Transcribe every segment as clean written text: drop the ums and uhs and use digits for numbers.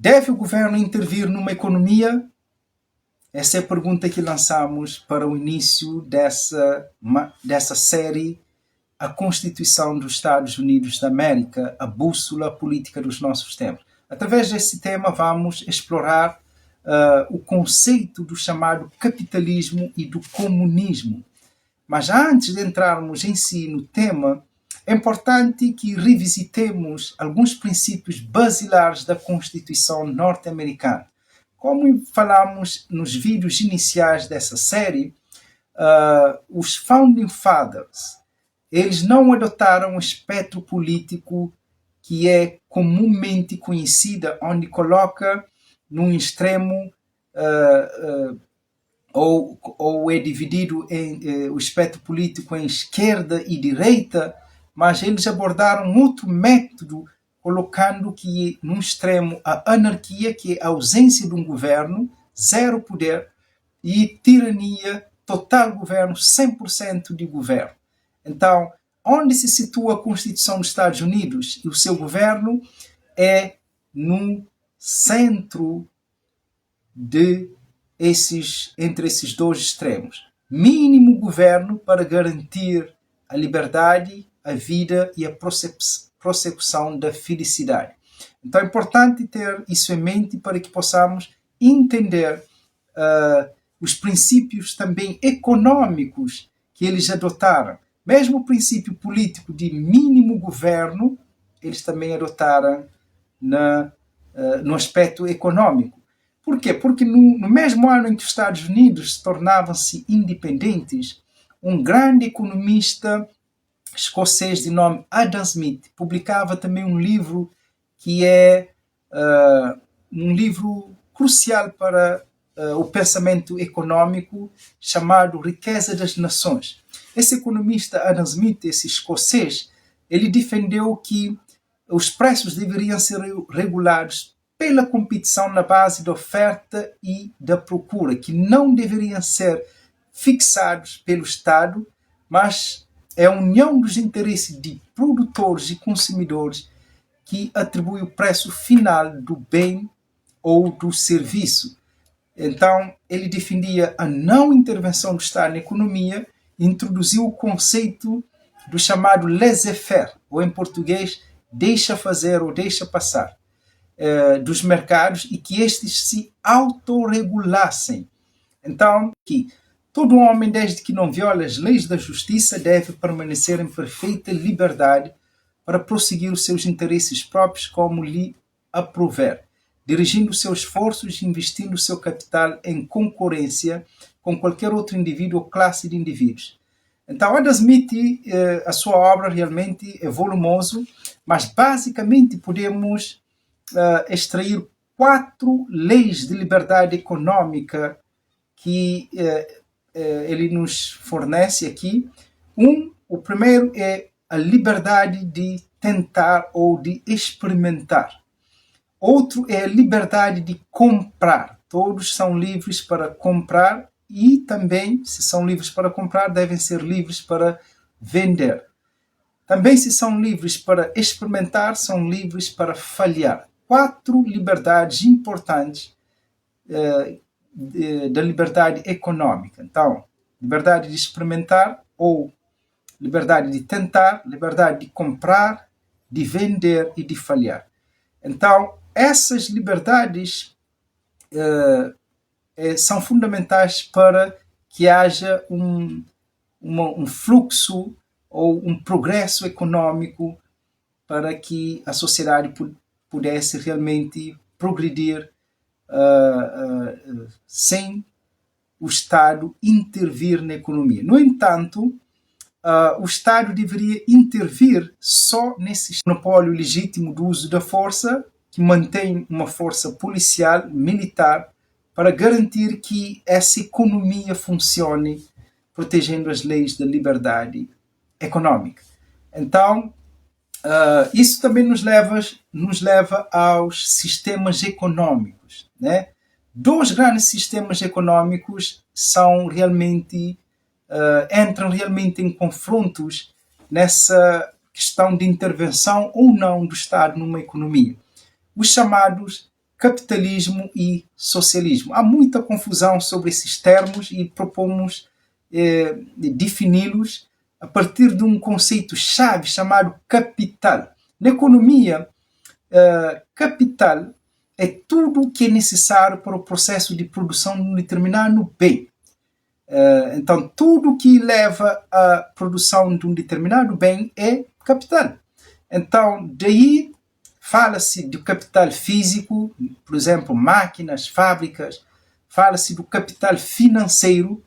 Deve o governo intervir numa economia? Essa é a pergunta que lançamos para o início dessa série, A Constituição dos Estados Unidos da América, a bússola política dos nossos tempos. Através desse tema vamos explorar o conceito do chamado capitalismo e do comunismo. Mas antes de entrarmos em si no tema, é importante que revisitemos alguns princípios basilares da Constituição norte-americana. Como falamos nos vídeos iniciais dessa série, os Founding Fathers, eles não adotaram o espectro político que é comumente conhecida, onde coloca num extremo ou é dividido o espectro político em esquerda e direita, mas eles abordaram outro método, colocando que num extremo a anarquia, que é a ausência de um governo, zero poder, e tirania, total governo, 100% de governo. Então, onde se situa a Constituição dos Estados Unidos e o seu governo é no centro entre esses dois extremos. Mínimo governo para garantir a liberdade, a vida e a prossecução da felicidade. Então é importante ter isso em mente para que possamos entender os princípios também econômicos que eles adotaram. Mesmo o princípio político de mínimo governo, eles também adotaram no aspecto econômico. Por quê? Porque no mesmo ano em que os Estados Unidos tornavam-se independentes, um grande economista escocês de nome Adam Smith publicava também um livro que é um livro crucial para o pensamento econômico, chamado Riqueza das Nações. Esse economista Adam Smith, esse escocês, ele defendeu que os preços deveriam ser regulados pela competição na base da oferta e da procura, que não deveriam ser fixados pelo Estado, mas é a união dos interesses de produtores e consumidores que atribui o preço final do bem ou do serviço. Então, ele defendia a não intervenção do Estado na economia e introduziu o conceito do chamado laissez-faire, ou em português, deixa fazer ou deixa passar, dos mercados, e que estes se autorregulassem. Então, que todo homem, desde que não viole as leis da justiça, deve permanecer em perfeita liberdade para prosseguir os seus interesses próprios como lhe aprouver, dirigindo seus esforços e investindo seu capital em concorrência com qualquer outro indivíduo ou classe de indivíduos. Então, Adam Smith, a sua obra realmente é volumoso, mas basicamente podemos extrair 4 leis de liberdade econômica que ele nos fornece aqui. O primeiro é a liberdade de tentar ou de experimentar. Outro é a liberdade de comprar. Todos são livres para comprar e também, se são livres para comprar, devem ser livres para vender. Também, se são livres para experimentar, são livres para falhar. 4 liberdades importantes da liberdade econômica. Então, liberdade de experimentar, ou liberdade de tentar, liberdade de comprar, de vender e de falhar. Então, essas liberdades são fundamentais para que haja um fluxo ou um progresso econômico, para que a sociedade pudesse realmente progredir sem o Estado intervir na economia. No entanto, o Estado deveria intervir só nesse monopólio legítimo do uso da força, que mantém uma força policial, militar, para garantir que essa economia funcione, protegendo as leis da liberdade econômica. Então, isso também nos leva aos sistemas econômicos, né? 2 grandes sistemas econômicos entram realmente em confrontos nessa questão de intervenção ou não do Estado numa economia. Os chamados capitalismo e socialismo. Há muita confusão sobre esses termos e propomos defini-los a partir de um conceito-chave chamado capital. Na economia, capital é tudo o que é necessário para o processo de produção de um determinado bem. Então, tudo que leva à produção de um determinado bem é capital. Então, daí fala-se do capital físico, por exemplo, máquinas, fábricas. Fala-se do capital financeiro,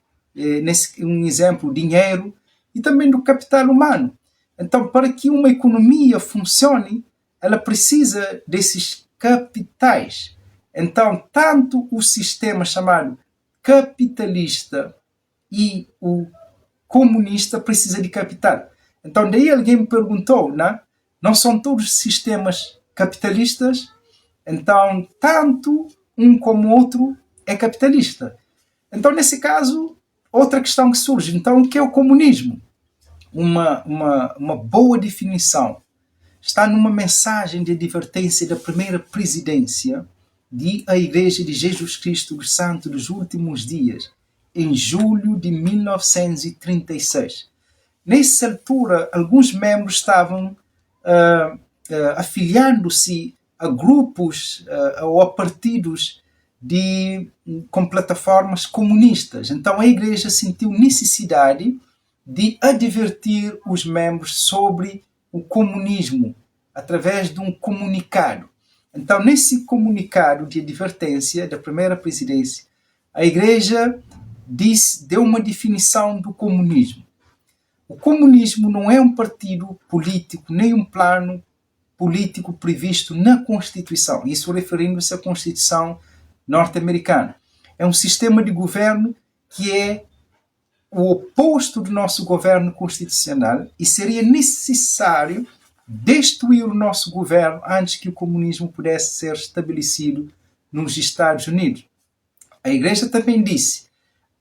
um exemplo, dinheiro, e também do capital humano. Então, para que uma economia funcione, ela precisa desses capitais. Então, tanto o sistema chamado capitalista e o comunista precisa de capital. Então, daí alguém me perguntou, não são todos sistemas capitalistas? Então, tanto um como o outro é capitalista. Então, nesse caso, outra questão que surge. Então, o que é o comunismo? Uma boa definição está numa mensagem de advertência da primeira presidência da Igreja de Jesus Cristo dos Santos dos Últimos Dias, em julho de 1936. Nessa altura, alguns membros estavam afiliando-se a grupos ou a partidos com plataformas comunistas. Então a Igreja sentiu necessidade de advertir os membros sobre o comunismo através de um comunicado. Então, nesse comunicado de advertência da primeira presidência, a Igreja deu uma definição do comunismo. O comunismo não é um partido político, nem um plano político previsto na Constituição. Isso referindo-se à Constituição norte-americana. É um sistema de governo que é o oposto do nosso governo constitucional e seria necessário destruir o nosso governo antes que o comunismo pudesse ser estabelecido nos Estados Unidos. A Igreja também disse: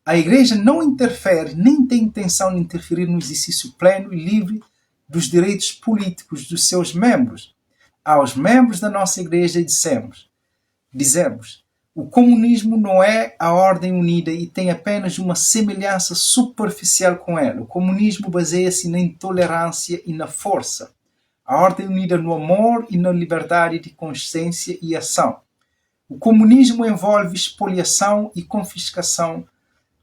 a Igreja não interfere, nem tem intenção de interferir no exercício pleno e livre dos direitos políticos dos seus membros. Aos membros da nossa Igreja dizemos: o comunismo não é a ordem unida e tem apenas uma semelhança superficial com ela. O comunismo baseia-se na intolerância e na força. A ordem unida no amor e na liberdade de consciência e ação. O comunismo envolve expoliação e confiscação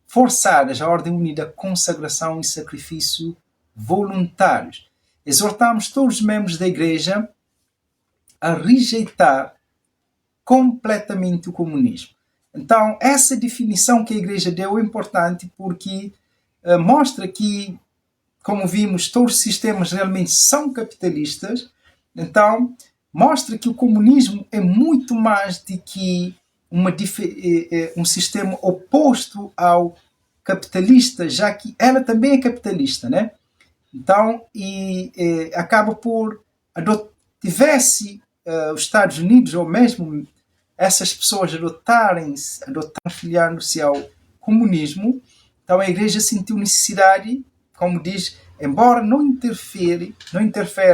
forçadas. A ordem unida, consagração e sacrifício voluntários. Exortamos todos os membros da Igreja a rejeitar completamente o comunismo. Então, essa definição que a Igreja deu é importante porque mostra que, como vimos, todos os sistemas realmente são capitalistas. Então, mostra que o comunismo é muito mais do que um sistema oposto ao capitalista, já que ela também é capitalista, né? Então, acaba por tivesse os Estados Unidos ou mesmo essas pessoas afiliando-se ao comunismo, então a Igreja sentiu necessidade, como diz, embora não interfere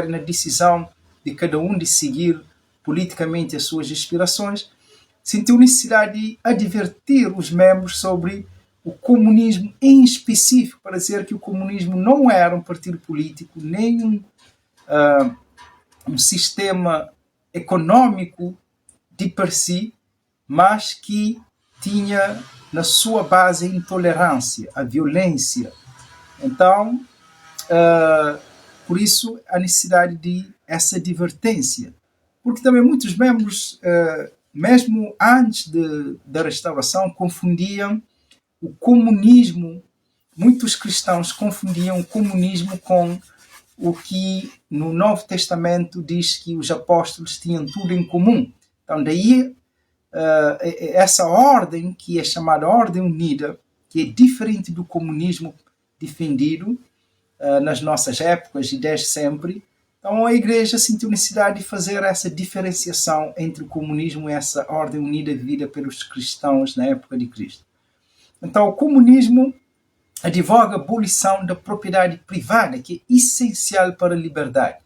na decisão de cada um de seguir politicamente as suas aspirações, sentiu necessidade de advertir os membros sobre o comunismo em específico, para dizer que o comunismo não era um partido político, nem um sistema econômico de per si, mas que tinha na sua base a intolerância, a violência. Então, por isso a necessidade de essa advertência. Porque também muitos membros, mesmo antes da restauração, confundiam o comunismo, muitos cristãos confundiam o comunismo com o que no Novo Testamento diz que os apóstolos tinham tudo em comum. Então, daí, essa ordem, que é chamada Ordem Unida, que é diferente do comunismo defendido nas nossas épocas e desde sempre. Então, a Igreja sentiu necessidade de fazer essa diferenciação entre o comunismo e essa Ordem Unida vivida pelos cristãos na época de Cristo. Então, o comunismo advoga a abolição da propriedade privada, que é essencial para a liberdade.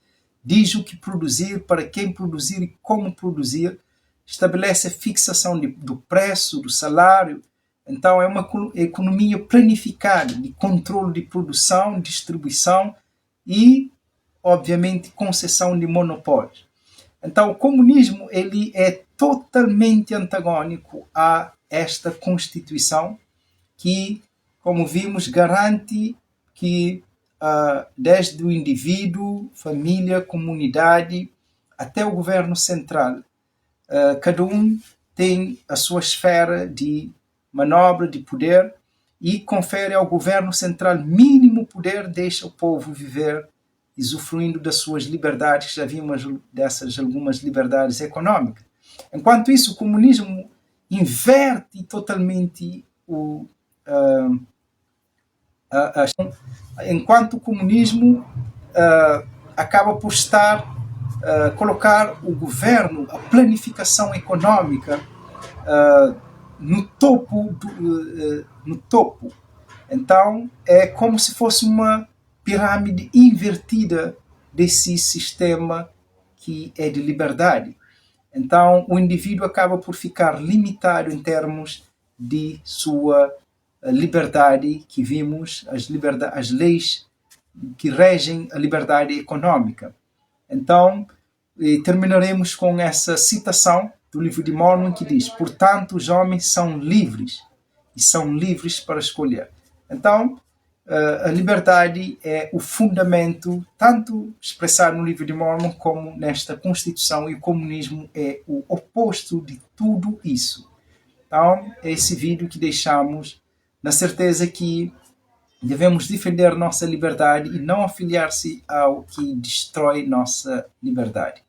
Diz o que produzir, para quem produzir e como produzir, estabelece a fixação do preço, do salário. Então, é uma economia planificada, de controle de produção, distribuição e, obviamente, concessão de monopólios. Então, o comunismo ele é totalmente antagônico a esta Constituição que, como vimos, garante que desde o indivíduo, família, comunidade, até o governo central, cada um tem a sua esfera de manobra, de poder, e confere ao governo central mínimo poder, deixa o povo viver usufruindo das suas liberdades. Já vimos dessas algumas liberdades econômicas. Enquanto isso, o comunismo inverte totalmente enquanto o comunismo acaba por colocar o governo, a planificação econômica no topo. Então, é como se fosse uma pirâmide invertida desse sistema que é de liberdade. Então, o indivíduo acaba por ficar limitado em termos de sua liberdade, que vimos, as leis que regem a liberdade econômica. Então, terminaremos com essa citação do livro de Mormon que diz: portanto, os homens são livres e são livres para escolher. Então, a liberdade é o fundamento, tanto expressado no livro de Mormon como nesta Constituição, e o comunismo é o oposto de tudo isso. Então, é esse vídeo que deixamos na certeza que devemos defender nossa liberdade e não afiliar-se ao que destrói nossa liberdade.